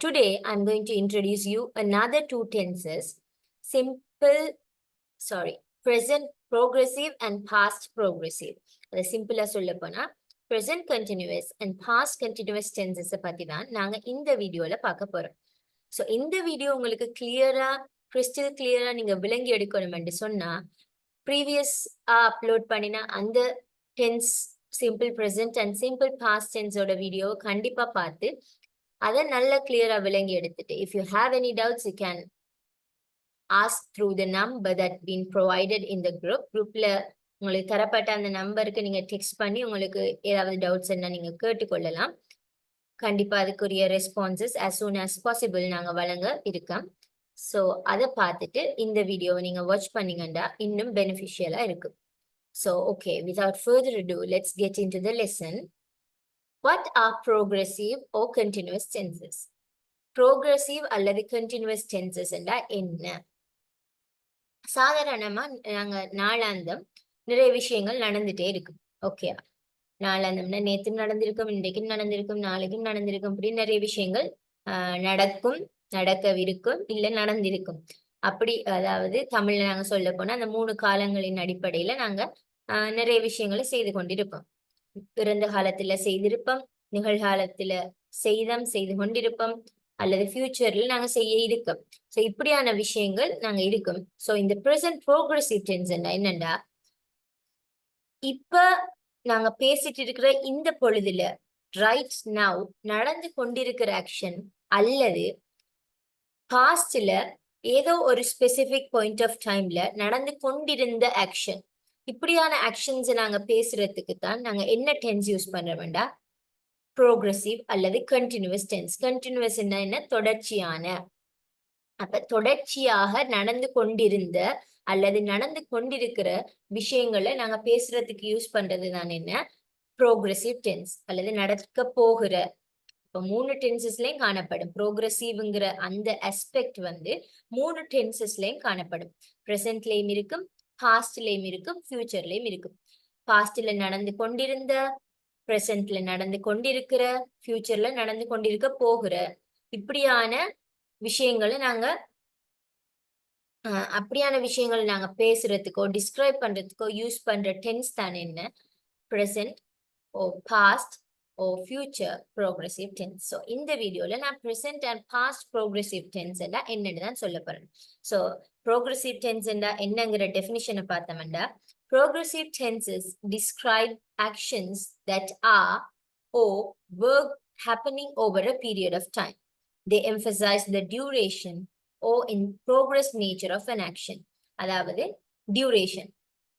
Today, I'm going to introduce you another two tenses, present progressive and past progressive. அது சிம்பிளா சொல்ல போனா present continuous and past continuous tenses பத்தி தான் நாங்க இந்த வீடியோல பார்க்க போறோம். ஸோ இந்த வீடியோ உங்களுக்கு கிறிஸ்டல் கிளியரா நீங்க விளங்கி எடுக்கணும்னு சொன்னா ப்ரீவியஸ் அப்லோட் பண்ணின அந்த tense simple present and simple past tenseோட வீடியோ கண்டிப்பா பார்த்து அதை நல்ல கிளியரா விளங்கி எடுத்துட்டு if you have any doubts you can ask through the number that been provided in the groupல உங்களுக்கு தரப்பட்ட அந்த நம்பருக்கு நீங்க டெக்ஸ்ட் பண்ணி உங்களுக்கு ஏதாவது டவுட்ஸ் என்ன நீங்க கேட்டுக்கொள்ளலாம். கண்டிப்பா அதுக்குரிய responses as soon as possible நாங்க வழங்க இருக்கோம். ஸோ அதை பார்த்துட்டு இந்த வீடியோவை நீங்க வாட்ச் பண்ணீங்கன்னா இன்னும் பெனிஃபிஷியலா இருக்கும். So okay, without further ado, let's get into the lesson. What are progressive or continuous tenses? Progressive அல்லது continuous tenses என்றா என்ன? சாதாரணமா நாங்க நாளாந்தம் நிறைய விஷயங்கள் நடந்துட்டே இருக்கும். ஓகே, நாளாந்தம்னா நேற்றும் நடந்திருக்கும், இன்றைக்கும் நடந்திருக்கும், நாளைக்கும் நடந்திருக்கும், அப்படி நிறைய விஷயங்கள் நடக்கும், நடக்கவிருக்கும், இல்ல நடந்திருக்கும். அப்படி அதாவது தமிழ்ல நாங்க சொல்ல போனா அந்த 3 காலங்களின் அடிப்படையில நாங்க நிறைய விஷயங்களை செய்து கொண்டிருப்போம். பிறந்த காலத்துல செய்திருப்போம், நிகழ்காலத்துல செய்து கொண்டிருப்போம், அல்லது ஃபியூச்சர்ல நாங்க செய்ய இருக்கோம். ஸோ இப்படியான விஷயங்கள் நாங்க இருக்கும். ஸோ இந்த ப்ரெசன்ட் ப்ரோக்ரஸிவ் டென்ஸ் என்னண்டா இப்ப நாங்க பேசிட்டு இருக்கிற இந்த பொழுதுல ரைட் நவ் நடந்து கொண்டிருக்கிற ஆக்ஷன் அல்லது பாஸ்ட்ல ஏதோ ஒரு ஸ்பெசிபிக் பாயிண்ட் ஆஃப் டைம்ல நடந்து கொண்டிருந்த ஆக்ஷன், இப்படியான ஆக்ஷன்ஸ் நாங்க பேசுறதுக்கு தான் நாங்க என்ன டென்ஸ் யூஸ் பண்றோம்டா ப்ரோக்ரஸிவ் அல்லது கண்டினியூஸ் டென்ஸ். கண்டினியூஸ் என்ன? தொடர்ச்சியான. அப்ப தொடர்ச்சியாக நடந்து கொண்டிருந்த அல்லது நடந்து கொண்டிருக்கிற விஷயங்களை நாங்க பேசுறதுக்கு யூஸ் பண்றது தான் என்ன? ப்ரோக்ரஸிவ் டென்ஸ் அல்லது நடக்க போகிற. இப்ப 3 டென்சஸ்லயும் காணப்படும். ப்ரோக்ரஸிவ்ங்கிற அந்த அஸ்பெக்ட் 3 டென்சஸ்லயும் காணப்படும். ப்ரெசென்ட்லயும் இருக்கும், பாஸ்ட்லயும் இருக்கும், ஃபியூச்சர்லயும் இருக்கும். பாஸ்ட்ல நடந்து கொண்டிருந்த, ப்ரெசென்ட்ல நடந்து கொண்டிருக்கிற, ஃபியூச்சர்ல நடந்து கொண்டிருக்க போகிற, இப்படியான விஷயங்களை நாங்க அப்படியான விஷயங்களை நாங்க பேசுறதுக்கோ டிஸ்கிரைப் பண்றதுக்கோ யூஸ் பண்ற டென்ஸ் தான் என்ன? ப்ரெசென்ட் ஓ பாஸ்ட் ஓ ஃபியூச்சர் ப்ரோக்ரஸிவ் டென்ஸ். ஸோ இந்த வீடியோல நான் present and past progressive tense என்னன்னு தான் சொல்ல போறேன். ஸோ ப்ரோக்ரஸிவ் டென்ஸ் என்னங்கிற டெஃபினிஷனை பார்த்தோம்னா, progressive tenses describe actions that are or were happening over a period of time. They emphasize the duration or in progress nature of an action. அதாவது duration,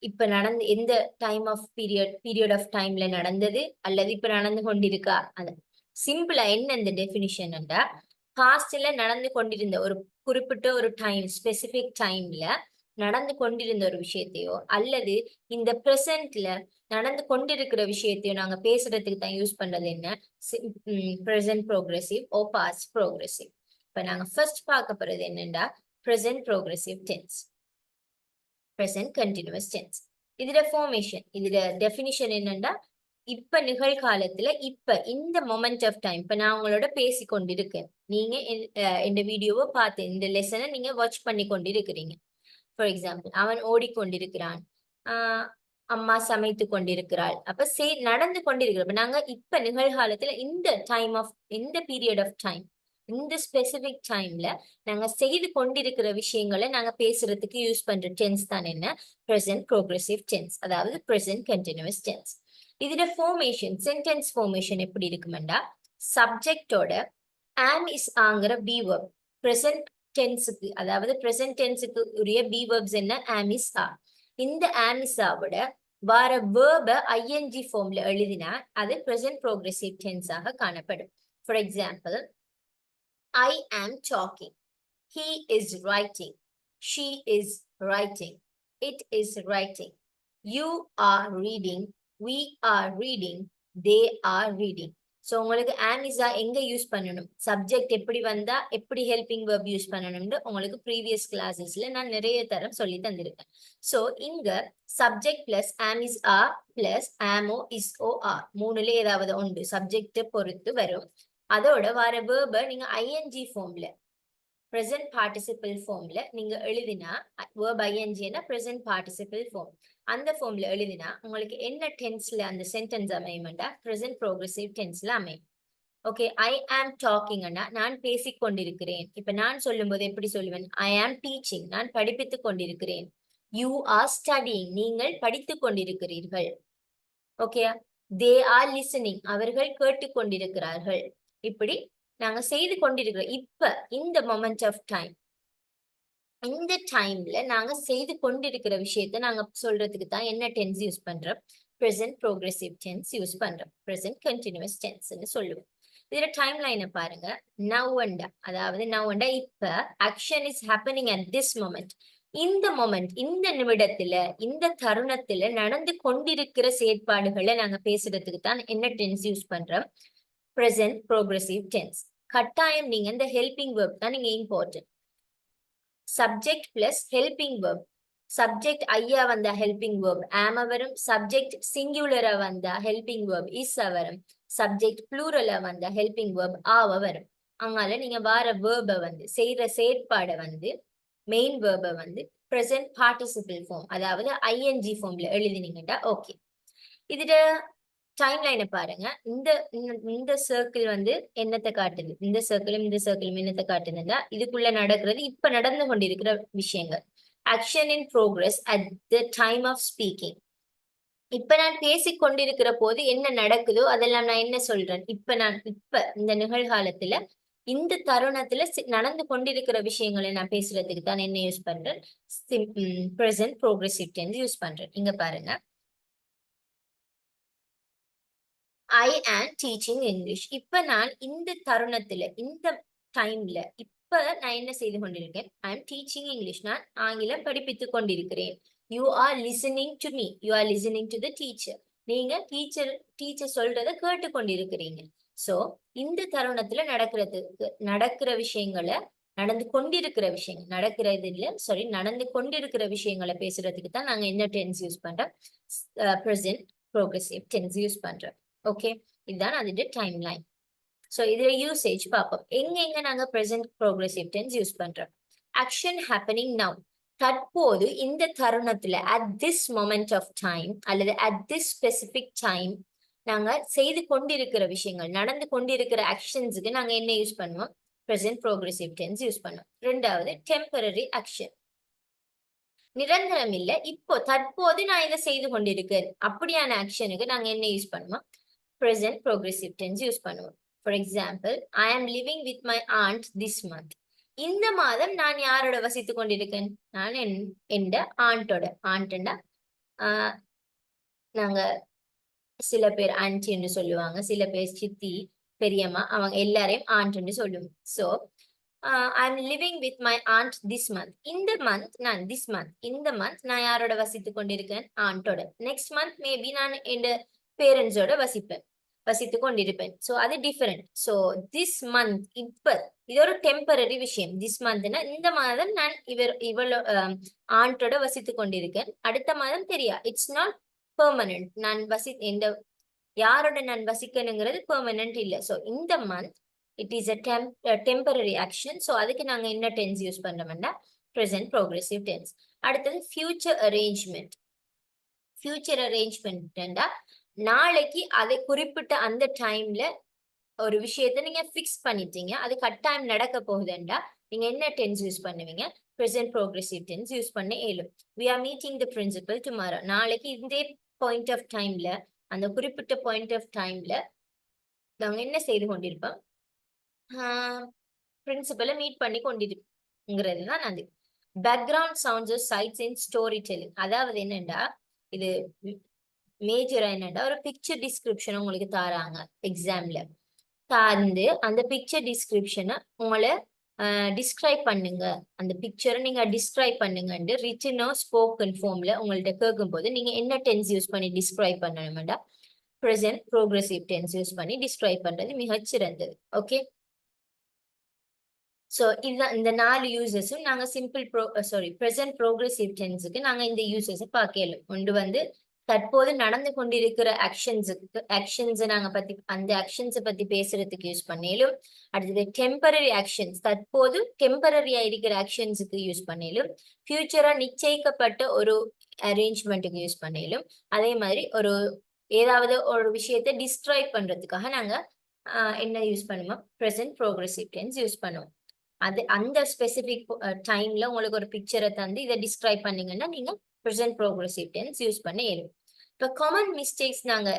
இப்ப நடந்து எந்த டைம் ஆஃப் பீரியட் ஆஃப் டைம்ல நடந்தது அல்லது இப்ப நடந்து கொண்டிருக்கா. அது சிம்பிளா என்ன இந்த டெஃபினிஷன் என்றா, பாஸ்ட்ல நடந்து கொண்டிருந்த ஒரு குறிப்பிட்ட ஒரு டைம், ஸ்பெசிபிக் டைம்ல நடந்து கொண்டிருந்த ஒரு விஷயத்தையோ அல்லது இந்த பிரசன்ட்ல நடந்து கொண்டிருக்கிற விஷயத்தையோ நாங்க பேசுறதுக்கு தான் யூஸ் பண்றது என்ன? ப்ரெசென்ட் ப்ரோக்ரஸிவ் ஓ பாஸ்ட் ப்ரோக்ரஸிவ். இப்ப நாங்க ஃபர்ஸ்ட் பார்க்க போறது என்னன்னா present progressive tense, present continuous tense. இதுல ஃபார்மேஷன், இதுல டெஃபினிஷன் என்னன்னா, இப்ப நிகழ்காலத்துல இப்ப இந்த மொமெண்ட் ஆஃப் டைம் இப்ப நான் உங்களோட பேசி கொண்டிருக்கேன், நீங்க இந்த வீடியோவை பார்த்து இந்த லெசனை நீங்க வாட்ச் பண்ணி கொண்டிருக்கிறீங்க. ஃபார் எக்ஸாம்பிள், அவன் ஓடிக்கொண்டிருக்கிறான், அம்மா சமைத்து கொண்டிருக்கிறாள். அப்ப நடந்து கொண்டிருக்கிறோம். நாங்க இப்ப நிகழ்காலத்துல இந்த டைம் ஆஃப் இந்த பீரியட் ஆஃப் டைம், இந்த ஸ்பெசிபிக் டைம்ல நாங்க செய்து கொண்டிருக்கிற விஷயங்களை நாங்க பேசுறதுக்கு யூஸ் பண்ற டென்ஸ் தான் என்ன? ப்ரெசென்ட் ப்ரோக்ரஸிவ் டென்ஸ், அதாவது ப்ரெசென்ட் கண்டினியூஸ் டென்ஸ். இதுல ஃபார்மேஷன், சென்டென்ஸ் ஃபார்மேஷன் எப்படி இருக்குமெண்டா, சப்ஜெக்டோட am is ஆங்கிற பி வெர்ப், ப்ரெசென்ட் டென்ஸுக்கு அதாவது ப்ரெசென்ட் டென்ஸுக்கு உரிய பி வெர்ப்ஸ் என்ன? am is are. இந்த am is ஆவோட வார வேர்ப ஐஎன்ஜி ஃபார்ம்ல எழுதினா அது ப்ரெசென்ட் ப்ரோக்ரஸிவ் டென்ஸாக காணப்படும். For example, I am talking, he is writing, she is writing, it is writing, you are reading, we are reading, they are reading. So உங்களுக்கு am is are எங்க use பண்ணணும், subject எப்படி வந்தா எப்படி helping verb use பண்ணணும்னு உங்களுக்கு previous கிளாஸஸ்ல நான் நிறைய தரம் சொல்லி தந்திருக்கேன். ஸோ இங்க subject plus am is are plus am is o are, மூணுல ஏதாவது ஒன்று சப்ஜெக்ட் பொறுத்து வரும். அதோட வர verb நீங்க ing ஃபார்ம்ல present participle ஃபார்ம்ல நீங்க எழுதினா verb ing னா present participle ஃபார்ம் அந்த ஃபார்ம்ல எழுதினா உங்களுக்கு என்ன டென்ஸ்ல அந்த சென்டென்ஸ் அமையும்டா present progressive டென்ஸ்ல அமையும். ஓகே, ஐ ஆம் டாக்கிங் அண்ணா நான் பேசிக் கொண்டிருக்கிறேன். இப்ப நான் சொல்லும்போது எப்படி சொல்லுவேன்? ஐ ஆம் டீச்சிங் நான் படிப்பித்துக் கொண்டிருக்கிறேன். யூ ஆர் ஸ்டடிங் நீங்கள் படித்துக் கொண்டிருக்கிறீர்கள். ஓகே, தே ஆர் லிசனிங் அவர்கள் கேட்டுக்கொண்டிருக்கிறார்கள். இப்படி நாங்க செய்து கொண்டிருக்கிறோம். இப்ப இந்த மொமெண்ட் ஆஃப் டைம், இந்த டைம்ல நாங்க செய்து கொண்டிருக்கிற விஷயத்த நாங்க சொல்றதுக்கு தான் என்ன டென்ஸ் யூஸ் பண்றோம்? present progressive tense யூஸ் பண்றோம். present continuous tense சொல்லுவோம். இதுல டைம் லைனை பாருங்க. நவ் அதாவது நவ் இப்ப action is happening at this moment. இந்த மொமெண்ட், இந்த நிமிடத்துல, இந்த தருணத்துல நடந்து கொண்டிருக்கிற செயற்பாடுகளை நாங்க பேசுறதுக்கு தான் என்ன டென்ஸ் யூஸ் பண்றோம்? present progressive tense. கட்டாயம் நீங்க இந்த ஹெல்பிங் verb தான் நீங்க important. Subject plus helping verb. Subject ஐயா வந்தா ஹெல்பிங் verb am வரும். சப்ஜெக்ட் சிங்குலரா வந்தா ஹெல்பிங் verb is வரும். சப்ஜெக்ட் ப்ளூரலா வந்தா ஹெல்பிங் verb ஆவ வரும். அங்கால நீங்க வார verb வந்து செய்யற செயற்பாடை வந்து மெயின் verb வந்து present participle form அதாவது ing ஃபார்ம்ல எழுதினீங்கடா ஓகே. இதுல டைம் லைனை பாருங்க. இந்த சர்க்கிள் வந்து என்னத்தை காட்டுது? இந்த சர்க்கிளும் இந்த சர்க்கிளும் என்னத்தை காட்டுதுன்னா இதுக்குள்ள நடக்கிறது இப்ப நடந்து கொண்டிருக்கிற விஷயங்கள். Action in progress at the time of speaking. இப்ப நான் பேசிக் கொண்டிருக்கிற போது என்ன நடக்குதோ அதெல்லாம் நான் என்ன சொல்றேன்? இப்ப இந்த நிகழ்காலத்துல இந்த தருணத்துல நடந்து கொண்டிருக்கிற விஷயங்களை நான் பேசுறதுக்கு தான் என்ன யூஸ் பண்றேன்? present progressive tense யூஸ் பண்றேன். இங்க பாருங்க, ஐ ஆம் டீச்சிங் இங்கிலீஷ். இப்ப நான் இந்த தருணத்துல, இந்த டைம்ல, இப்ப நான் என்ன செய்து கொண்டிருக்கேன்? ஐ ஆம் டீச்சிங் இங்கிலீஷ். நான் ஆங்கிலம் படிப்பித்துக் கொண்டிருக்கிறேன். You are listening to me. You are listening to the teacher. நீங்க டீச்சர் சொல்றதை கேட்டு கொண்டிருக்கிறீங்க. சோ இந்த தருணத்துல நடக்கிற விஷயங்களை, நடந்து கொண்டிருக்கிற விஷயங்கள், நடக்கிறது இல்ல சாரி, நடந்து கொண்டிருக்கிற விஷயங்களை பேசுறதுக்கு தான் நாங்க என்ன டென்ஸ் யூஸ் பண்றோம்? present progressive tense யூஸ் பண்றோம். ஓகே, இதுதான் அதோட டைம் லைன். ஸோ இதுல யூசேஜ் பார்ப்போம். எங்க நாங்க present progressive tense யூஸ் பண்றோம்? Action happening now. தற்போது இந்த தருணத்துல at this moment of time அல்லது at this specific time நாங்க செய்து கொண்டிருக்கிற விஷயங்கள், நடந்து கொண்டிருக்கிற ஆக்ஷன்ஸுக்கு நாங்க என்ன யூஸ் பண்ணுவோம்? present progressive tense யூஸ் பண்ணுவோம். ரெண்டாவது டெம்பரரி ஆக்ஷன். நிரந்தரம் இல்ல, இப்போ தற்போது நான் இதை செய்து கொண்டிருக்கேன் அப்படியான ஆக்ஷனுக்கு நாங்க என்ன யூஸ் பண்ணுவோம்? present progressive tense யூஸ் பண்ணுவோம். ஃபார் எக்ஸாம்பிள், ஐ ஆம் living with my and this month. இந்த மாதம் நான் யாரோட வசித்துக் கொண்டிருக்கேன்? நான் எந்த ஆண்டோட. ஆண்டா நாங்க சில பேர் ஆன்டி என்று சொல்லுவாங்க, சில பேர் சித்தி, பெரியம்மா, அவங்க எல்லாரையும் ஆண்ட் என்று சொல்லுவோம். So I am living with my and this month. இந்த மந்த் நான் யாரோட வசித்துக் கொண்டிருக்கேன்? ஆண்டோட. நெக்ஸ்ட் மந்த் மேபி நான் என் பேரண்ட்ஸோட வசித்துக் கொண்டிருப்பேன். ஸோ அது டிஃபரெண்ட். ஸோ திஸ் மந்த் இப்ப இது ஒரு டெம்பரரி விஷயம். திஸ் மந்த்னா இந்த மாதம் நான் இவளோ ஆண்டோட வசித்துக் கொண்டிருக்கேன். அடுத்த மாதம் தெரியா, இட்ஸ் நாட் பெர்மனன்ட். நான் யாரோட நான் வசிக்கணுங்கிறது பெர்மனன்ட் இல்ல. ஸோ இந்த month it is a temporary action. So அதுக்கு நாங்க என்ன டென்ஸ் யூஸ் பண்றோம்னா present progressive tense. அடுத்தது future arrangement. ஃபியூச்சர் அரேஞ்ச்மெண்ட்டா நாளைக்கு அதை குறிப்பிட்ட அந்த டைம்ல ஒரு விஷயத்த நீங்க ஃபிக்ஸ் பண்ணிட்டீங்க, அது கட்டாயம் நடக்க போகுதுண்டா நீங்க என்ன டென்ஸ் யூஸ் பண்ணுவீங்க? present progressive tense யூஸ் பண்ண இயலும். we are meeting the principal tomorrow. நாளைக்கு இந்த பாயிண்ட் ஆஃப் டைம்ல, அந்த குறிப்பிட்ட பாயிண்ட் ஆஃப் டைம்ல நாங்க என்ன செய்து கொண்டிருப்போம்? பிரின்சிபலை மீட் பண்ணி கொண்டிருக்கிறது தான் அது. Background sounds sides in story telling. அதாவது என்னண்டா, இது மேஜரா என்னண்டா ஒரு பிக்சர் டிஸ்கிரிப்ஷன் உங்களுக்கு தாராங்க எக்ஸாம்ல. தந்து அந்த பிக்சர் டிஸ்கிரிப்ஷனை உங்களை டிஸ்கிரைப் பண்ணுங்க, அந்த பிக்சரை நீங்க டிஸ்கிரைப் பண்ணுங்க ரிட்டனோ ஸ்போக்கன் ஃபார்ம்ல உங்கள்ட்ட கேட்கும் போது நீங்க என்ன டென்ஸ் யூஸ் பண்ணி டிஸ்கிரைப் பண்ணணும்டா present progressive tense யூஸ் பண்ணி டிஸ்கிரைப் பண்றது மிகச்சிறந்தது. ஓகே, ஸோ இதுதான் இந்த 4 யூசஸும் நாங்க present progressive tenseக்கு நாங்க இந்த யூசஸை பார்க்கலாம். ஒன்று வந்து தற்போது நடந்து கொண்டிருக்கிற ஆக்ஷன்ஸ் நாங்க பத்தி அந்த ஆக்ஷன்ஸை பத்தி பேசுறதுக்கு யூஸ் பண்ணேலும். அடுத்தது டெம்பரரி ஆக்ஷன்ஸ், தற்போது டெம்பரரியா இருக்கிற ஆக்ஷன்ஸுக்கு யூஸ் பண்ணேலும். ஃபியூச்சரா நிச்சயிக்கப்பட்ட ஒரு அரேஞ்ச்மெண்ட்டுக்கு யூஸ் பண்ணேலும். அதே மாதிரி ஏதாவது ஒரு விஷயத்தை டிஸ்கிரைப் பண்றதுக்காக நாங்க என்ன யூஸ் பண்ணுவோம், ப்ரெசென்ட் ப்ரோக்ரெசிவ் டென்ஸ் யூஸ் பண்ணுவோம். அது அந்த ஸ்பெசிபிக் டைம்ல உங்களுக்கு ஒரு பிக்சரை தந்து இதை டிஸ்கிரைப் பண்ணீங்கன்னா நீங்க ப்ரெசென்ட் ப்ரோக்ரெசிவ் டென்ஸ் யூஸ் பண்ண இயலும். இப்ப காமன் மிஸ்டேக்ஸ் நாங்க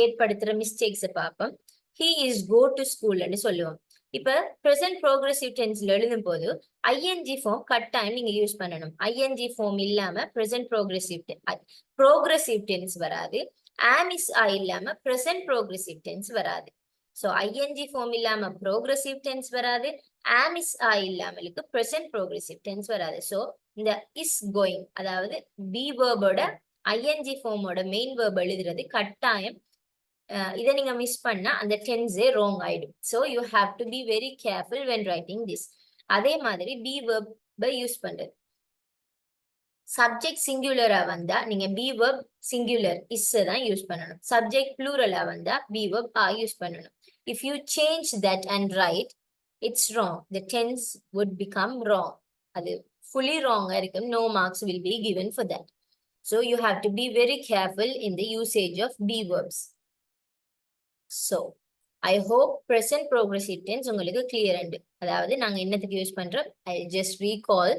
ஏற்படுத்துற மிஸ்டேக்ஸை பார்ப்போம். ஹி இஸ் கோ டு ஸ்கூல்னு சொல்லுவோம். இப்ப ப்ரெசென்ட் ப்ரோக்ரெசிவ் டென்ஸ்ல எழுதும் போது ஐஎன்ஜி ஃபார்ம் கட்டாயம் நீங்க யூஸ் பண்ணணும். ஐஎன்ஜி ஃபார்ம் இல்லாம ப்ரெசென்ட் ப்ரோக்ரெசிவ் டென்ஸ் வராது. ஆமிஸ் இல்லாம ப்ரெசென்ட் ப்ரோக்ரெசிவ் டென்ஸ் வராது. சோ ஐஎன்ஜி ஃபார்ம் இல்லாம ப்ரோக்ரெசிவ் டென்ஸ் வராது. ஆமிஸ் இல்லாமலுக்கு ப்ரெசென்ட் ப்ரோக்ரெசிவ் டென்ஸ் வராது. சோ இந்த இஸ் கோயிங், அதாவது பி வேர்போட ஐஎன்ஜி ஃபார்மோட மெயின் வேர்ப் எழுதுறது கட்டாயம். இதை நீங்க மிஸ் பண்ணா அந்த டென்ஸே ராங் ஆயிடும். So you have to be very careful when writing this. அதே மாதிரி பி வேர்பை யூஸ் பண்றது, சப்ஜெக்ட் சிங்குலரா வந்தா நீங்க பி வேர்ப் சிங்குலர் இஸ் தான் யூஸ் பண்ணணும். சப்ஜெக்ட் ப்ளூரலா வந்தா பி வேர்ப் யூஸ் பண்ணணும். If you change that and write it's wrong, the tense would become wrong. அது fully wrong இருக்கும். No marks will be given for that. So you have to be very careful in the usage of be verbs. So I hope present progressive tense உங்களுக்கு clear and அதாவது நாங்க என்னத்துக்கு use பண்றோம், I just recall.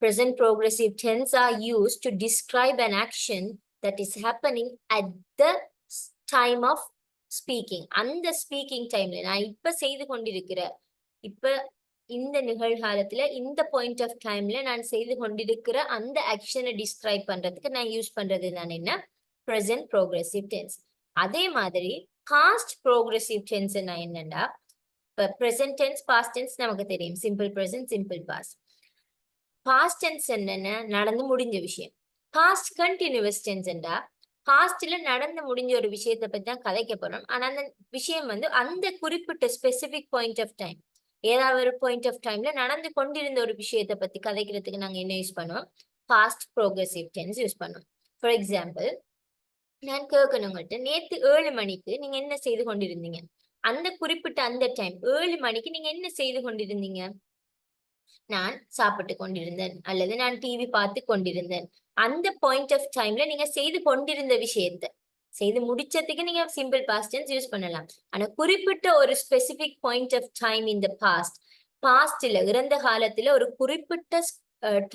Present progressive tense are used to describe an action that is happening at the time of speaking. அந்த speaking டைம்ல நான் இப்ப செய்து கொண்டிருக்கிற, இப்ப இந்த நிகழ்காலத்துல இந்த பாயிண்ட் ஆஃப் டைம்ல நான் செய்து கொண்டிருக்கிற அந்த ஆக்ஷனை டிஸ்கிரைப் பண்றதுக்கு நான் யூஸ் பண்றது நான் என்ன, ப்ரெசென்ட் ப்ரோக்ரெசிவ் டென்ஸ். அதே மாதிரி பாஸ்ட் ப்ரோக்ரெசிவ் டென்ஸ் என்னன்னா, இப்ப ப்ரெசென்ட் டென்ஸ், பாஸ்ட் டென்ஸ் நமக்கு தெரியும், simple present, simple past. Past tense என்னன்னா நடந்து முடிஞ்ச விஷயம். பாஸ்ட் கண்டினியூஸ் டென்ஸ் என்றா பாஸ்ட்ல நடந்து முடிஞ்ச ஒரு விஷயத்தை பத்தி தான் கதைக்க போறோம். ஆனா அந்த விஷயம் அந்த குறிப்பிட்ட ஸ்பெசிபிக் பாயிண்ட் ஆஃப் டைம், ஏதாவது ஒரு பாயிண்ட் ஆஃப் டைம்ல நடந்து கொண்டிருந்த ஒரு விஷயத்தை பத்தி கதைக்கிறதுக்கு நாங்க என்ன யூஸ் பண்ணுவோம், பாஸ்ட் ப்ரோக்ரெசிவ் டென்ஸ் யூஸ் பண்ணுவோம். ஃபார் எக்ஸாம்பிள், நான் கேட்கணுங்கள்ட்ட நேத்து 7 மணிக்கு நீங்க என்ன செய்து கொண்டிருந்தீங்க, அந்த குறிப்பிட்ட அந்த டைம் 7 மணிக்கு நீங்க என்ன செய்து கொண்டிருந்தீங்க, நான் சாப்பிட்டு கொண்டிருந்தேன் அல்லது நான் டிவி பார்த்து கொண்டிருந்தேன். அந்த பாயிண்ட் ஆஃப் டைம்ல நீங்க செய்து கொண்டிருந்த விஷயத்தை செய்து முடிச்சதுக்கு நீங்க சிம்பிள் பாஸ்ட் டென்ஸ் யூஸ் பண்ணலாம். ஆனா குறிப்பிட்ட ஒரு ஸ்பெசிபிக் பாயிண்ட் ஆஃப் டைம் இந்த பாஸ்ட்ல இறந்த காலத்துல ஒரு குறிப்பிட்ட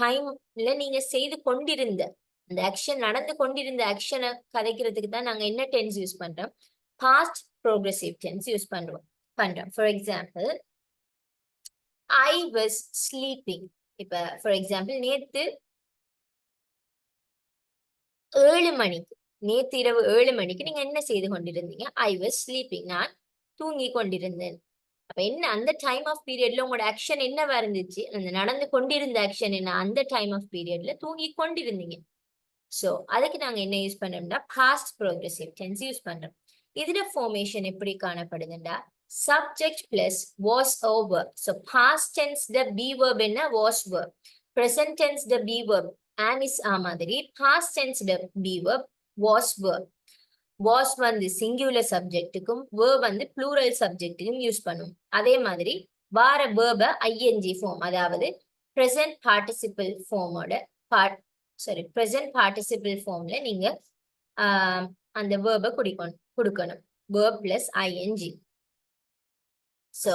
டைம்ல நீங்க செய்து கொண்டிருந்த அந்த ஆக்ஷன், நடந்து கொண்டிருந்த ஆக்ஷனை கதைக்கிறதுக்கு தான் நாங்க என்ன டென்ஸ் யூஸ் பண்றோம், பாஸ்ட் ப்ரோக்ரெசிவ் டென்ஸ் யூஸ் பண்றோம். For example, I was sleeping. இப்ப ஃபார் எக்ஸாம்பிள், நேத்து 7 மணிக்கு, நேத்து இரவு 7 மணிக்கு நீங்க என்ன செய்து கொண்டிருந்தீங்க, I was sleeping, நான் தூங்கி கொண்டிருந்தேன். அப்ப என்ன, அந்த டைம் ஆஃப் பீரியட்ல உங்களோட ஆக்ஷன் என்னவா இருந்துச்சு, அந்த நடந்து கொண்டிருந்த ஆக்ஷன் என்ன, அந்த டைம் ஆஃப் பீரியட்ல தூங்கி கொண்டிருந்தீங்க. சோ அதுக்கு நாங்க என்ன யூஸ் பண்றோம்னா பாஸ்ட் ப்ரோக்ரெசிவ் டென்ஸ் யூஸ் பண்றோம். இதுல ஃபார்மேஷன் எப்படி காணப்படுதுன்னா subject plus was over. So past tense the be verb என்ன was verb, present tense the be verb am is மாதிரி, past tense the be verb was verb. was singular subjectக்கும் verb plural subjectக்கும் use பண்ணும். அதே மாதிரி வார verb ing form, அதாவது present participle formோட present participle formல நீங்க அந்த verb கொடுக்கணும், verb plus ing. So,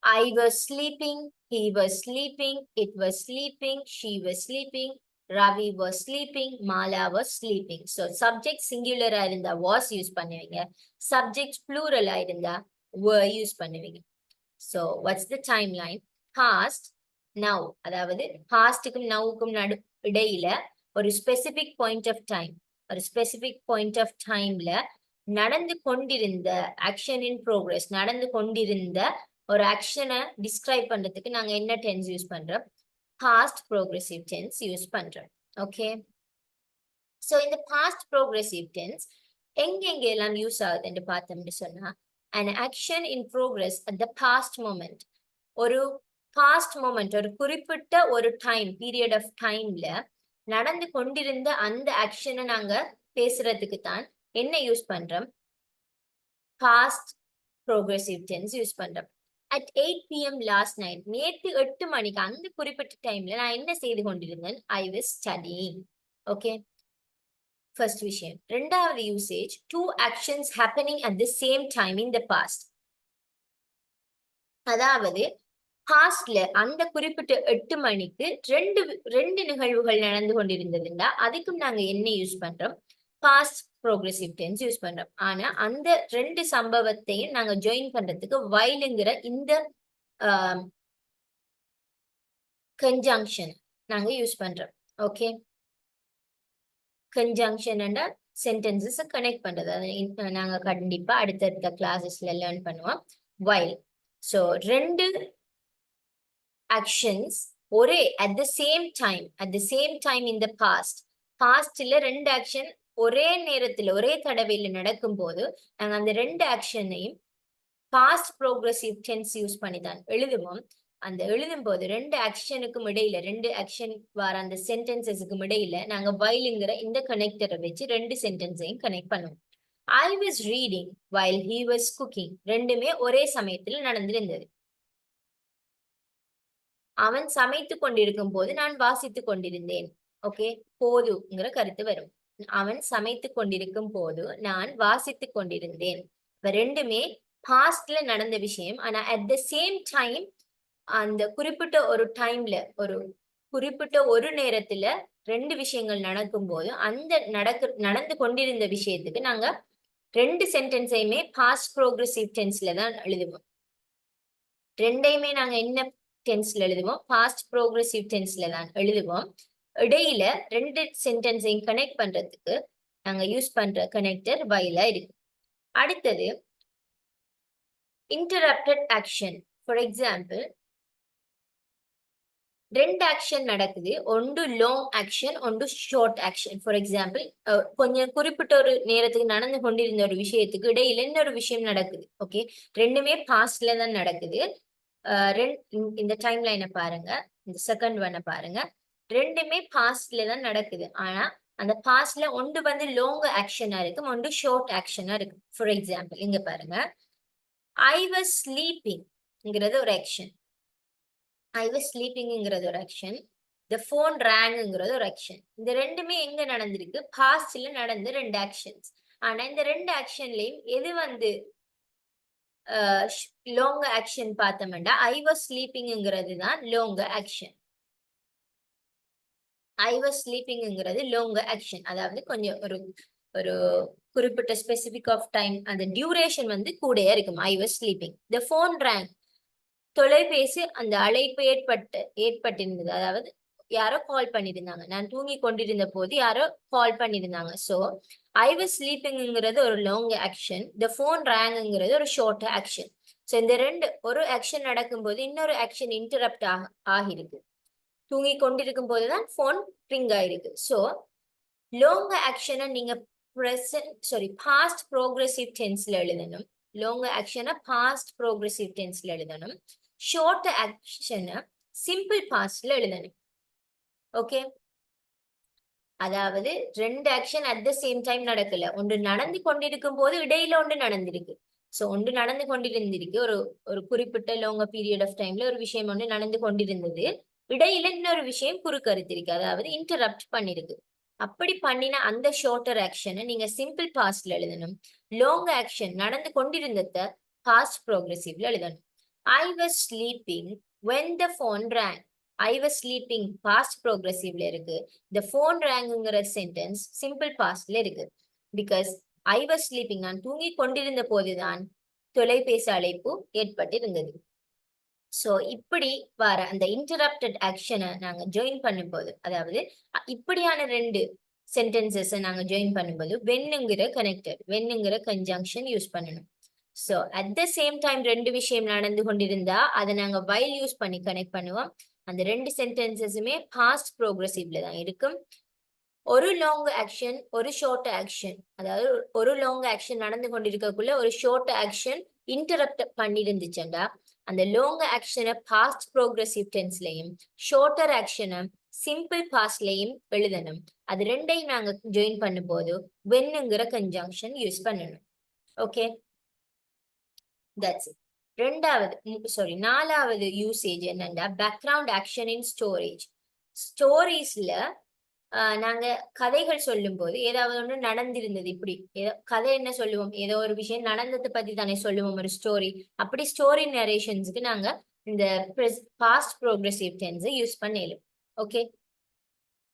I was sleeping, he was sleeping, it was sleeping, she was sleeping, Ravi was sleeping, Mala was sleeping. So, subject singular இருந்தா was use பண்ணுவீங்க, subject plural இருந்தா were use பண்ணுவீங்க. So, what's the timeline? Past, now, அதாவது pastக்கும் nowக்கும் இடையில ஒரு specific point of time, ஒரு specific point of timeல நடந்து கொண்டிருந்த ஆக்ஷன் இன் ப்ரோக்ரஸ், நடந்து கொண்டிருந்த ஒரு ஆக்ஷனை டிஸ்கிரைப் பண்றதுக்கு நாங்க என்ன டென்ஸ் யூஸ் பண்றோம், பாஸ்ட் ப்ரோக்ரெசிவ் டென்ஸ் யூஸ் பண்றோம். ஓகே, சோ இந்த பாஸ்ட் ப்ரோக்ரெசிவ் டென்ஸ் எங்க எல்லாம் யூஸ் ஆகுதுன்னு பார்த்தோம்னு சொன்னா, an action in progress at the past moment, ஒரு பாஸ்ட் மொமெண்ட், ஒரு குறிப்பிட்ட ஒரு டைம் பீரியட் ஆஃப் டைம்ல நடந்து கொண்டிருந்த அந்த ஆக்ஷனை நாங்க பேசுறதுக்கு தான் என்ன யூஸ் பண்றோம்? பாஸ்ட் ப்ரோக்ரெசிவ் டென்ஸ் யூஸ் பண்றோம். At 8 p.m. last night, நேற்று 8 மணிக்கு அந்த குறிப்பிட்ட டைம்ல நான் என்ன செய்து கொண்டிருந்தேன்? I was studying. Okay. First விஷயம். ரெண்டாவது usage, two actions happening at the same time in the past. அதாவது பாஸ்ட்ல அந்த குறிப்பிட்ட 8 மணிக்கு ரெண்டு நிகழ்வுகள் நடந்து கொண்டிருந்ததுண்டா அதுக்கும் நாங்க என்ன யூஸ் பண்றோம்? பாஸ்ட் ப்ரோக்ரெசிவ் டென்ஸ் யூஸ் பண்றோம். ஆனா அந்த ரெண்டு சம்பவத்தையும் நாங்க ஜாயின் பண்றதுக்கு whileங்கிற இந்த கன்ஜங்ஷன் நாங்க யூஸ் பண்றோம். ஓகே, கன்ஜங்ஷன் சென்டென்சஸ் கனெக்ட் பண்றது. அதை நாங்க கண்டிப்பா அடுத்தடுத்த கிளாஸஸ்ல லேர்ன் பண்ணுவோம். while. ஸோ ரெண்டு ஆக்ஷன்ஸ் ஒரே at the same time in the past. பாஸ்ட்ல ரெண்டு ஆக்ஷன் ஒரே நேரத்துல ஒரே தடவையில நடக்கும் போது நாங்க அந்த ரெண்டு ஆக்ஷனையும் பாஸ்ட் ப்ரோக்ரெசிவ் டென்ஸ் யூஸ் பண்ணி தான் எழுதுவோம். அந்த எழுதும் போது ரெண்டு ஆக்ஷனுக்கும் இடையில ரெண்டு ஆக்ஷன் வர அந்த சென்டென்சஸுக்கும் இடையில நாங்க whileங்கிற இந்த கனெக்டரை வச்சு ரெண்டு சென்டென்ஸையும் கனெக்ட் பண்ணுவோம். I was reading while he was cooking. ரெண்டுமே ஒரே சமயத்துல நடந்திருந்தது. அவன் சமைத்து கொண்டிருக்கும் போது நான் வாசித்துக் கொண்டிருந்தேன். ஓகே, போதுங்கிற கருத்து வரும். அவன் சமைத்து கொண்டிருக்கும் போது நான் வாசித்துக் கொண்டிருந்தேன். இப்ப ரெண்டுமே பாஸ்ட்ல நடந்த விஷயம். ஆனா அட் த சேம் டைம் அந்த குறிப்பிட்ட ஒரு டைம்ல குறிப்பிட்ட ஒரு நேரத்துல ரெண்டு விஷயங்கள் நடக்கும் போது அந்த நடந்து கொண்டிருந்த விஷயத்துக்கு நாங்க ரெண்டு சென்டென்ஸையுமே பாஸ்ட் ப்ரோக்ரெசிவ் டென்ஸ்ல தான் எழுதுவோம். ரெண்டையுமே நாங்க என்ன டென்ஸ்ல எழுதுவோம்? பாஸ்ட் ப்ரோக்ரெசிவ் டென்ஸ்ல தான் எழுதுவோம். இடையில ரெண்டு சென்டென்ஸையும் கனெக்ட் பண்றதுக்கு நாங்க யூஸ் பண்ற கனெக்டர் while இருக்கு. அடுத்தது இன்டரப்டட் ஆக்ஷன். ஃபார் எக்ஸாம்பிள், ரெண்டு ஆக்ஷன் நடக்குது. ஒன்று லாங் ஆக்ஷன், ஒன்று ஷார்ட் ஆக்ஷன். ஃபார் எக்ஸாம்பிள், கொஞ்சம் குறிப்பிட்ட ஒரு நேரத்துக்கு நடந்து கொண்டிருந்த ஒரு விஷயத்துக்கு இடையில இன்னொரு விஷயம் நடக்குது. ஓகே, ரெண்டுமே பாஸ்ட்ல தான் நடக்குது. இந்த டைம் லைனை பாருங்க, இந்த செகண்ட் ஒன்னை பாருங்க. ரெண்டுமே பாஸ்ட்ல தான் நடக்குது. ஆனா அந்த பாஸ்ட்ல ஒன்று வந்து லாங் ஆக்ஷனா இருக்கும், ஒன்று ஷார்ட் ஆக்ஷனா இருக்கும். ஃபார் எக்ஸாம்பிள் இங்க பாருங்க, ஐ வாஸ் ஸ்லீப்பிங்கிறது ஒரு ஆக்ஷன். ஐ வாஸ் ஸ்லீப்பிங்கிறது ஒரு ஆக்ஷன். த ஃபோன் ரேங்கிறது ஒரு ஆக்ஷன். இந்த ரெண்டுமே எங்க நடந்திருக்கு? பாஸ்ட்ல நடந்த ரெண்டு ஆக்ஷன்ஸ். ஆனா இந்த ரெண்டு ஆக்ஷன்லயும் எது வந்து லாங் ஆக்ஷன் பார்த்தோம்னா ஐ வாஸ் ஸ்லீப்பிங்கிறது தான் லாங் ஆக்ஷன். ஐ வாஸ் ஸ்லீப்பிங்கிறது லாங் ஆக்ஷன். அதாவது கொஞ்சம் ஒரு குறிப்பிட்ட ஸ்பெசிபிக் ஆஃப் டைம் அந்த டியூரேஷன் வந்து கூடயே இருக்கும். I was sleeping. The phone rang, தொலைபேசி அந்த அழைப்பு ஏற்பட்டிருந்தது. அதாவது யாரோ கால் பண்ணியிருந்தாங்க. நான் தூங்கி கொண்டிருந்த போது யாரோ கால் பண்ணியிருந்தாங்க. ஸோ ஐ வாஸ் ஸ்லீப்பிங்கிறது ஒரு லாங் ஆக்ஷன், த ஃபோன் ரேங்கிறது ஒரு ஷார்ட் ஆக்ஷன். ஸோ இந்த ரெண்டு ஒரு ஆக்ஷன் நடக்கும்போது இன்னொரு ஆக்ஷன் இன்டரப்ட் ஆகிருக்கு. தூங்கி கொண்டிருக்கும் போதுதான் போன் ரிங் ஆயிருக்கு. ஸோ லாங் ஆக்ஷனை நீங்க பாஸ்ட் ப்ரோக்ரெசிவ் டென்ஸ்ல எழுதணும். லாங் ஆக்ஷனை பாஸ்ட் ப்ரோக்ரெசிவ் டென்ஸ்ல எழுதணும். ஷார்ட் ஆக்ஷனை சிம்பிள் பாஸ்ட்ல எழுதணும். ஓகே, அதாவது ரெண்டு action at the same time நடக்கல. ஒன்று நடந்து கொண்டிருக்கும் போது இடையில ஒன்று நடந்திருக்கு. ஸோ ஒன்று நடந்து கொண்டிருந்திருக்கு, ஒரு குறிப்பிட்ட லாங் பீரியட் ஆஃப் டைம்ல ஒரு விஷயம் ஒன்று நடந்து கொண்டிருந்தது. இடையில இன்னொரு விஷயம் குறுக்கறுத்திருக்கு, அதாவது இன்டரப்ட் பண்ணிருக்கு. அப்படி பண்ணின அந்த ஷார்ட்டர் ஆக்ஷனை நீங்க சிம்பிள் பாஸ்ட்ல எழுதணும். லாங் ஆக்ஷன் நடந்து கொண்டிருந்தத பாஸ்ட் ப்ரோக்ரெசிவ்ல எழுதணும். I was sleeping when the phone rang. I was sleeping past ப்ரோக்ரெசிவ்ல இருக்கு. the phone rangங்கிற சென்டென்ஸ் சிம்பிள் பாஸ்ட்ல இருக்கு. பிகாஸ் ஐ வாஸ் ஸ்லீப்பிங், நான் தூங்கி கொண்டிருந்த போதுதான் தொலைபேசி அழைப்பு ஏற்பட்டிருந்தது. ஸோ இப்படி வர அந்த இன்டரப்டட் ஆக்ஷனை நாங்க ஜாயின் பண்ணும்போது, அதாவது இப்படியான ரெண்டு சென்டென்சஸை நாங்க ஜாயின் பண்ணும்போது வென்னுங்கிற கனெக்டர், வென்னுங்கிற கன்ஜங்ஷன் யூஸ் பண்ணணும். So at the same time ரெண்டு விஷயம் நடந்து கொண்டிருந்தா அதை நாங்க while யூஸ் பண்ணி கனெக்ட் பண்ணுவோம். அந்த ரெண்டு சென்டென்சஸுமே பாஸ்ட் ப்ரோக்ரெசிவ்ல தான் இருக்கும். ஒரு லாங் ஆக்ஷன், ஒரு ஷார்ட் ஆக்ஷன், அதாவது ஒரு லாங் ஆக்ஷன் நடந்து கொண்டிருக்கக்குள்ள ஒரு ஷார்ட் ஆக்ஷன் இன்டரப்ட் பண்ணிருந்துச்சுண்டா அந்த லாங் ஆக்ஷனை பாஸ்ட் ப்ரோக்ரெசிவ் டென்ஸ்லையும் ஷார்ட்டர் ஆக்ஷனை சிம்பிள் பாஸ்ட்லயும் எழுதணும். அது ரெண்டையும் நாங்க ஜாயின் பண்ணும்போது வென்னுங்கிற கன்ஜங்ஷன் யூஸ் பண்ணணும். Okay, that's it. நாலாவது யூசேஜ் என்னன்னா பேக்ரவுண்ட் ஆக்ஷன் இன் ஸ்டோரேஜ். ஸ்டோரிஸ்ல நாங்க கதைகள் சொல்லும் போது ஏதாவது ஒன்று நடந்திருந்தது, இப்படி கதை என்ன சொல்லுவோம், ஏதோ ஒரு விஷயம் நடந்ததை பத்தி தானே சொல்லுவோம் ஒரு ஸ்டோரி. அப்படி ஸ்டோரி நரேஷன்ஸ்க்கு நாங்க இந்த பாஸ்ட் ப்ரோக்ரஸிவ் டென்ஸை யூஸ் பண்ணலும். ஓகே,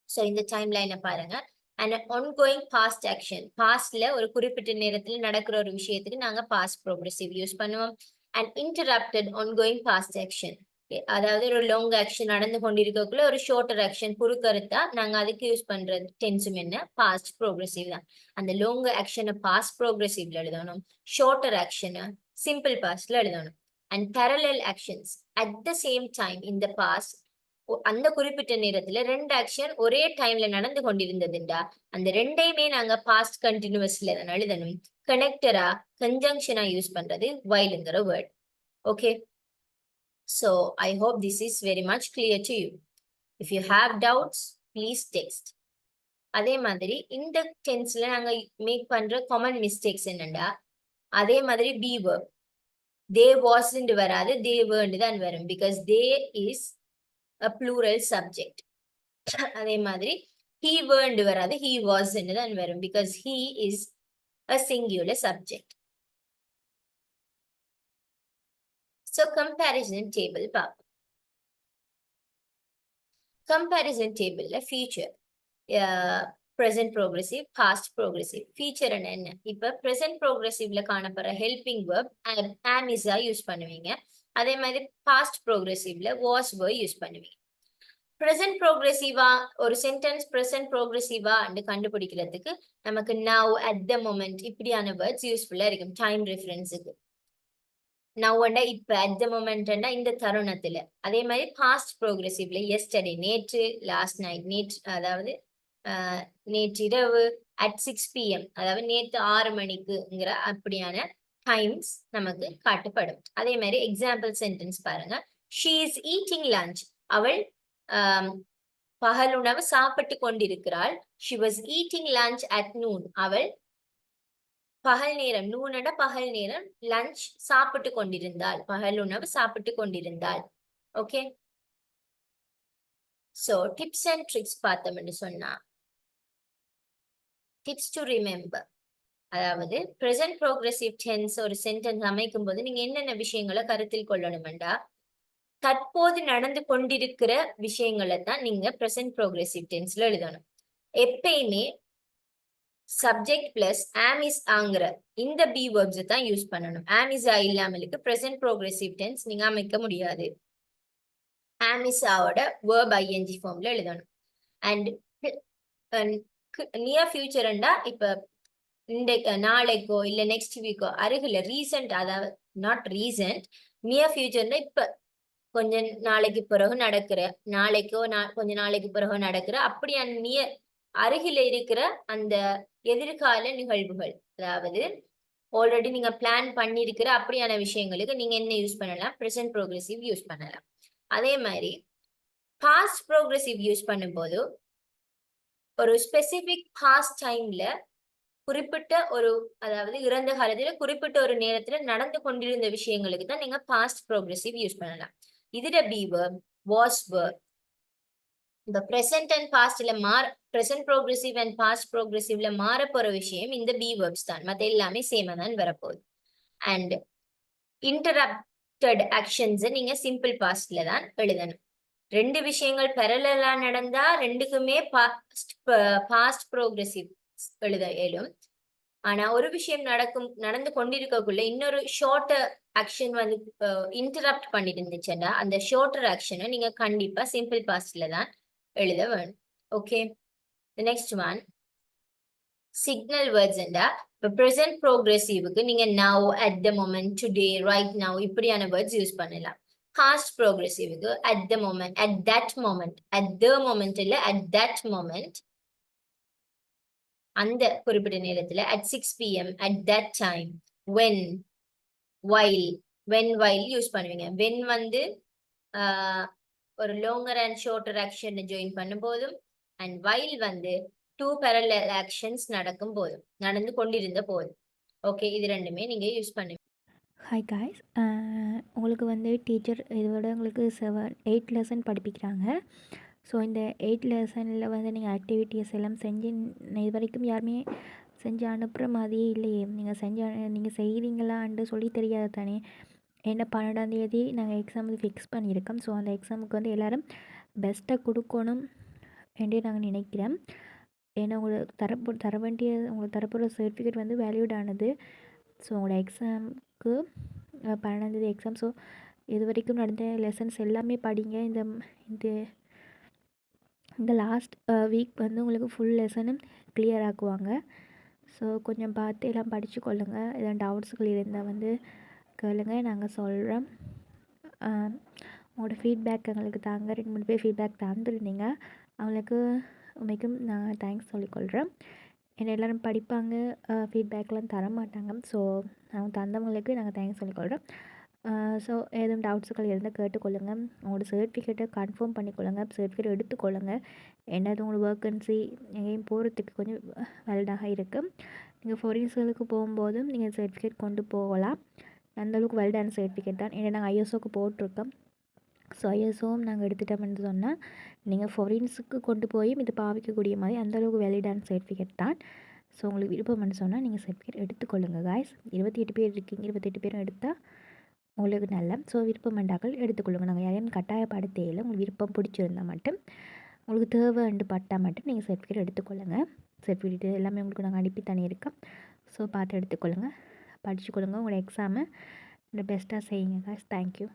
ஸோ இந்த டைம் லைனை பாருங்க. அண்ட் ஒன்கோயிங் பாஸ்ட் ஆக்ஷன், பாஸ்ட்ல ஒரு குறிப்பிட்ட நேரத்தில் நடக்கிற ஒரு விஷயத்துக்கு நாங்க பாஸ்ட் ப்ரோக்ரஸிவ் யூஸ் பண்ணுவோம். And interrupted ongoing past action, அதாவது ஒரு லாங் ஆக்ஷன் நடந்து கொண்டிருக்கக்குள்ள ஒரு ஷார்ட்டர் ஆக்ஷன் குறுக்கறுத்தா நாங்க அதுக்கு யூஸ் பண்ற டென்ஸும் என்ன, பாஸ்ட் ப்ரோக்ரஸிவ் தான். அந்த லாங் ஆக்ஷனை பாஸ்ட் ப்ரோக்ரஸிவ்ல எழுதணும், ஷார்ட்டர் ஆக்ஷனை சிம்பிள் பாஸ்ட்ல எழுதணும். And parallel actions at the same time இந்த பாஸ்ட், அந்த குறிப்பிட்ட நேரத்துல ரெண்டு ஆக்ஷன் ஒரே டைம்ல நடந்து கொண்டிருந்ததுண்டா அந்த ரெண்டையுமே நாங்க பாஸ்ட் கண்டினியூஸ்ல தான் எழுதணும். கனெக்டரா கன்ஜங்ஷனா யூஸ் பண்றது whileங்கிற word. Okay, so I hope this is very much clear to you. If you have doubts, please text. அதே மாதிரி இந்த டென்ஸ்ல நாங்க மேக் பண்ற காமன் மிஸ்டேக்ஸ் என்னண்டா, அதே மாதிரி be verb they wasn't வராது, they weren't தான் வரும், because they is a plural subject. அதே மாதிரி he weren't வராது, he wasn't தான் வரும், because he is a singular subject. So comparison table பார்ப்போம். கம்பேரிசன் டேபிள்ல future, present progressive, past progressive. Future என்ன, இப்ப ப்ரெசென்ட் ப்ரோக்ரஸிவ்ல காணப்படுற ஹெல்பிங் வெர்ப் ஆமிஸா யூஸ் பண்ணுவீங்க. அதே மாதிரி பாஸ்ட் ப்ரோக்ரஸிவ்ல வாஸ் வெர்ப் யூஸ் பண்ணுவீங்க. ப்ரெசென்ட் ப்ரோக்ரஸிவா ஒரு சென்டென்ஸ் ப்ரெசென்ட் ப்ரோக்ரஸிவா கண்டுபிடிக்கிறதுக்கு நமக்கு நவ், அட் த மொமெண்ட் இப்படியான வேர்ட்ஸ் யூஸ்ஃபுல்லா இருக்கும் டைம் ரெஃபரன்ஸுக்கு. நவ்ண்டா இப்ப, அட் த மொமெண்ட்னா இந்த தருணத்துல. அதே மாதிரி பாஸ்ட் ப்ரோக்ரஸிவ்ல எஸ்டர்டே நேற்று, லாஸ்ட் நைட் நேற்று, அதாவது நேற்றிரவு, அட் 6 PM அதாவது நேற்று 6 மணிக்குங்கிற அப்படியான டைம்ஸ் நமக்கு காட்டப்படும். அதே மாதிரி எக்ஸாம்பிள் சென்டென்ஸ் பாருங்க. ஷீ இஸ் ஈட்டிங் லஞ்ச், அவள் பகல் உணவு சாப்பிட்டு கொண்டிருக்கிறாள். She was eating lunch at noon, அவள் பகல் நேரம், நூனட பகல் நேரம், லஞ்ச் சாப்பிட்டு கொண்டிருந்தாள், பகல் உணவு சாப்பிட்டு கொண்டிருந்தாள். Okay, so tips and tricks பார்த்தோம்னு சொன்னா, டிப்ஸ் டு ரிமெம்பர், அதாவது ப்ரெசென்ட் ப்ரோக்ரஸிவ் டென்ஸ் ஒரு சென்டென்ஸ் அமைக்கும் போது நீங்க என்னென்ன விஷயங்களை கருத்தில் கொள்ளணும்டா, தற்போது நடந்து கொண்டிருக்கிற விஷயங்களை தான் நீங்க ப்ரெசென்ட் ப்ரோக்ரஸிவ் டென்ஸ்ல எழுதணும். எப்பயுமே சப்ஜெக்ட் பிளஸ் ஆமிஸ் ஆங்கிற இந்த பி வேர்ப்ஸ் தான் யூஸ் பண்ணணும். ஆமிஸா இல்லாமலுக்கு ப்ரெசென்ட் ப்ரோக்ரஸிவ் டென்ஸ் நீங்க அமைக்க முடியாது. ஆமிஸாவோட வேர்ப் ஐஎன்ஜி ஃபார்ம்ல எழுதணும். அண்ட் நியர் ஃபியூச்சர்ண்டா இப்ப இன்றைக்கு, நாளைக்கோ இல்ல நெக்ஸ்ட் வீக்கோ, அருகில, ரீசெண்ட், அதாவது நாட் ரீசெண்ட், நியர் ஃபியூச்சர்னா இப்ப கொஞ்ச நாளைக்கு பிறகு நடக்கிற, நாளைக்கோ கொஞ்ச நாளைக்கு பிறகு நடக்கிற அப்படியான நியர் அருகில இருக்கிற அந்த எதிர்கால நிகழ்வுகள், அதாவது ஆல்ரெடி நீங்க பிளான் பண்ணிருக்கிற அப்படியான விஷயங்களுக்கு நீங்க என்ன யூஸ் பண்ணலாம், ப்ரெசென்ட் ப்ரோக்ரஸிவ் யூஸ் பண்ணலாம். அதே மாதிரி பாஸ்ட் ப்ரோக்ரஸிவ் யூஸ் பண்ணும்போது ஒரு ஸ்பெசிபிக் பாஸ்ட் டைம்ல குறிப்பிட்ட ஒரு, அதாவது இறந்த காலத்துல குறிப்பிட்ட ஒரு நேரத்துல நடந்து கொண்டிருந்த விஷயங்களுக்கு தான் நீங்க பாஸ்ட் ப்ரோக்ரஸிவ் யூஸ் பண்ணலாம். இதுல பி வேர்ப், வாஸ் வேர்ப், இந்த ப்ரெசென்ட் அண்ட் பாஸ்ட்ல ப்ரெசென்ட் ப்ரோக்ரஸிவ் அண்ட் பாஸ்ட் ப்ரோக்ரஸிவ்ல மாற போற விஷயம் இந்த பி வேர்ப்ஸ் தான், மற்ற எல்லாமே சேமா தான் வரப்போகுது. அண்ட் இன்டரப்டட் ஆக்ஷன்ஸ் நீங்க சிம்பிள் பாஸ்ட்ல தான் எழுதணும். ரெண்டு விஷயங்கள் பேரலலா நடந்தா ரெண்டுக்குமே பாஸ்ட் ப்ரோக்ரஸிவ் எழுத இயலும். ஆனா ஒரு விஷயம் நடந்து கொண்டிருக்கக்குள்ள இன்னொரு ஷார்ட்டர் ஆக்ஷன் இன்டரப்ட் பண்ணிட்டு இருந்துச்சுன்னா அந்த ஷார்ட்டர் ஆக்ஷனை நீங்க கண்டிப்பா சிம்பிள் பாஸ்ட்ல தான் எழுத வேணும். Okay, next one signal words. இப்போ ப்ரெசென்ட் ப்ரோக்ரஸிவ்க்கு நீங்க now, at the moment, today, right now இப்படியான வேர்ட்ஸ் யூஸ் பண்ணலாம். பாஸ்ட் ப்ரோக்ரஸிவ்க்கு at the moment, at that moment, at the moment இல்ல அட் தட் மொமெண்ட், அந்த குறிப்பிட்ட நேரத்துல, at 6 PM, at that time, when, while use பண்ணுவீங்க. when ஒரு longer and shorter action join பண்ணும் போதும் and while வந்து 2 parallel actions நடக்கும் போதும் நடந்து கொண்டிருந்த போதும். ஓகே, இது ரெண்டுமே நீங்க யூஸ் பண்ணுவீங்க. ஹாய் காய்ஸ், உங்களுக்கு வந்து டீச்சர் இதோட உங்களுக்கு 8 லெசன் படிப்பிக்கிறாங்க. ஸோ இந்த 8 லெசனில் வந்து நீங்கள் ஆக்டிவிட்டீஸ் எல்லாம் செஞ்சு இது வரைக்கும் யாருமே செஞ்சு அனுப்புகிற மாதிரியே இல்லையே. நீங்கள் செய்கிறீங்களான்ட்டு சொல்லி தெரியாது தானே. என்ன 12ஆந்தேதி நாங்கள் எக்ஸாம் ஃபிக்ஸ் பண்ணியிருக்கோம். ஸோ அந்த எக்ஸாமுக்கு வந்து எல்லோரும் பெஸ்ட்டாக கொடுக்கணும் என்று நாங்கள் நினைக்கிறேன். ஏன்னா உங்களுக்கு தரப்போகிற சர்டிஃபிகேட் வந்து வேல்யூடானது. ஸோ உங்களோட எக்ஸாமுக்கு 12ஆந்தேதி எக்ஸாம். ஸோ இது வரைக்கும் நடந்த லெசன்ஸ் எல்லாமே படிங்க. இந்த லாஸ்ட் வீக் வந்து உங்களுக்கு ஃபுல் லெசனும் கிளியர் ஆக்குவாங்க. ஸோ கொஞ்சம் பார்த்து எல்லாம் படித்து கொள்ளுங்கள். எதாவது டவுட்ஸுகள் இருந்தால் வந்து கேளுங்க, நாங்கள் சொல்கிறோம். உங்களோட ஃபீட்பேக் எங்களுக்கு தாங்க. 2-3 பேர் ஃபீட்பேக் தந்துருந்தீங்க, அவங்களுக்கு மிகவும் நான் தேங்க்ஸ் சொல்லிக்கொள்கிறேன். ஏன்னா எல்லோரும் படிப்பாங்க, ஃபீட்பேக்லாம் தர மாட்டாங்க. ஸோ அவங்க தந்தவங்களுக்கு நாங்கள் தேங்க்ஸ் சொல்லிக்கொள்கிறோம். ஸோ எதுவும் டவுட்ஸுகள் இருந்தால் கேட்டுக்கொள்ளுங்கள். உங்களோட சர்டிஃபிகேட்டை கன்ஃபார்ம் பண்ணிக்கொள்ளுங்கள், சர்டிஃபிகேட் எடுத்துக்கொள்ளுங்கள். என்னது உங்களுக்கு வேக்கன்சி எங்கேயும் போகிறதுக்கு கொஞ்சம் வேலிடாக இருக்குது. நீங்கள் ஃபாரின்ஸுகளுக்கு போகும்போதும் நீங்கள் சர்டிஃபிகேட் கொண்டு போகலாம். அந்தளவுக்கு வேலிடான சர்டிஃபிகேட் தான். ஏன்னா நாங்கள் ஐஎஸ்ஓக்கு போட்டிருக்கோம். ஸோ ஐஎஸ்ஓவும் நாங்கள் எடுத்துட்டோம்னு சொன்னால் நீங்கள் ஃபாரின்ஸுக்கு கொண்டு போய் இது பாவிக்கக்கூடிய மாதிரி அந்தளவுக்கு வேலிடான சர்டிஃபிகேட் தான். ஸோ உங்களுக்கு விருப்பம்னு சொன்னால் நீங்கள் சர்டிஃபிகேட் எடுத்துக்கொள்ளுங்கள் காய்ஸ். 28 பேர் இருக்கீங்க, 28 பேரும் எடுத்தால் உங்களுக்கு நல்ல. ஸோ விருப்பமண்டாக்கள் எடுத்துக்கொள்ளுங்கள். நாங்கள் யாரையும் கட்டாயப்படுத்தையில் உங்களுக்கு விருப்பம் பிடிச்சிருந்தால் மட்டும், உங்களுக்கு தேவைன்னு பட்டால் மட்டும் நீங்கள் சர்டிஃபிகேட் எடுத்துக்கொள்ளுங்கள். சர்டிஃபிகேட் எல்லாமே உங்களுக்கு நாங்கள் அனுப்பி தானே இருக்கோம். ஸோ பார்த்து எடுத்துக்கொள்ளுங்கள், படிச்சுக்கொள்ளுங்கள். உங்களோட எக்ஸாமை பெஸ்ட்டாக செய்யுங்க காய்ஸ். தேங்க்யூ.